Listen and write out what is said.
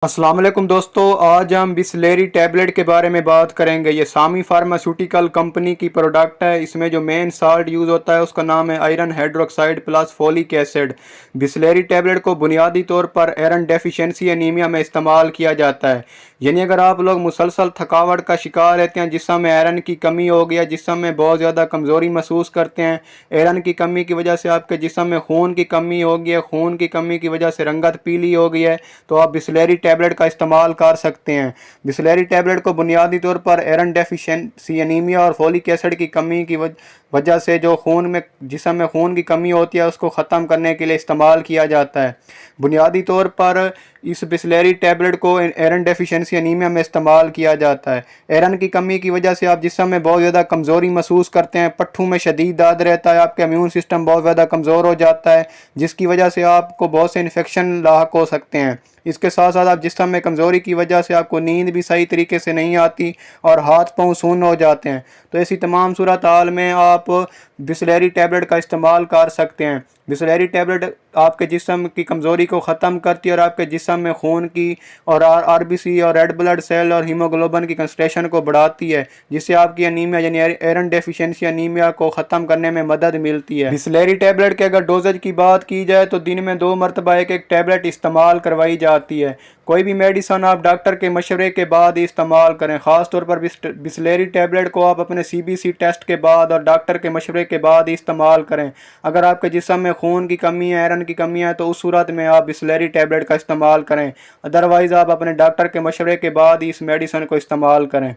अस्सलाम वालेकुम दोस्तों, आज हम बिस्लेरी टैबलेट के बारे में बात करेंगे। ये सामी फार्मास्यूटिकल कंपनी की प्रोडक्ट है। इसमें जो मेन साल्ट यूज़ होता है उसका नाम है iron hydroxide plus folic acid. Bisleri tablet को बुनियादी तौर पर आयरन डेफिशिएंसी एनीमिया में इस्तेमाल किया जाता है। यानी अगर आप लोग मुसलसल थकावट का शिकार रहते हैं, जिसम में आयरन की कमी हो गया, जिसम में बहुत ज़्यादा कमज़ोरी महसूस करते हैं, आयरन की कमी की वजह से आपके जिसम में खून की कमी हो गई है, खून की कमी की वजह से रंगत पीली हो गई है, तो आप बिस्लेरी टैबलेट का इस्तेमाल कर सकते हैं। बिस्लेरी टैबलेट को बुनियादी तौर पर आयरन डेफिशिएंसी एनीमिया और फोलिक एसिड की कमी की वजह से जो खून में जिसम में खून की कमी होती है उसको ख़त्म करने के लिए इस्तेमाल किया जाता है। बुनियादी तौर पर इस बिस्लेरी टैबलेट को आयरन डेफिशिएंसी एनीमिया में इस्तेमाल किया जाता है। आयरन की कमी की वजह से आप जिस्म में बहुत ज़्यादा कमज़ोरी महसूस करते हैं, पट्ठों में शदीद दर्द रहता है, आपका इम्यून सिस्टम बहुत ज़्यादा कमज़ोर हो जाता है, जिसकी वजह से आपको बहुत से इन्फेक्शन लाक हो सकते हैं। इसके साथ साथ आप जिस्म में कमज़ोरी की वजह से आपको नींद भी सही तरीके से नहीं आती और हाथ पाँव सुन्न हो जाते हैं। तो ऐसी तमाम सूरत हाल में आप बिस्लेरी टैबलेट का इस्तेमाल कर सकते हैं। बिस्लेरी टैबलेट आपके जिस्म की कमज़ोरी को ख़त्म करती है और आपके जिस्म में खून की और आरबीसी और रेड ब्लड सेल और हीमोग्लोबिन की कंसंट्रेशन को बढ़ाती है, जिससे आपकी अनीमिया यानी आयरन डेफिशिएंसी अनीमिया को ख़त्म करने में मदद मिलती है। बिस्लेरी टैबलेट के अगर डोजेज की बात की जाए तो दिन में 2 मरतबा एक टैबलेट इस्तेमाल करवाई जाती है। कोई भी मेडिसन आप डॉक्टर के मशवरे के बाद ही इस्तेमाल करें। ख़ास तौर पर बिस्लेरी टैबलेट को आप अपने सीबीसी टेस्ट के बाद और डॉक्टर के मशवरे के बाद ही इस्तेमाल करें। अगर आपके जिस्म में खून की कमी है, आयरन की कमी है, तो उस सूरत में आप बिस्लेरी टैबलेट का इस्तेमाल करें। अदरवाइज़ आप अपने डॉक्टर के मशवरे के बाद ही इस मेडिसन को इस्तेमाल करें।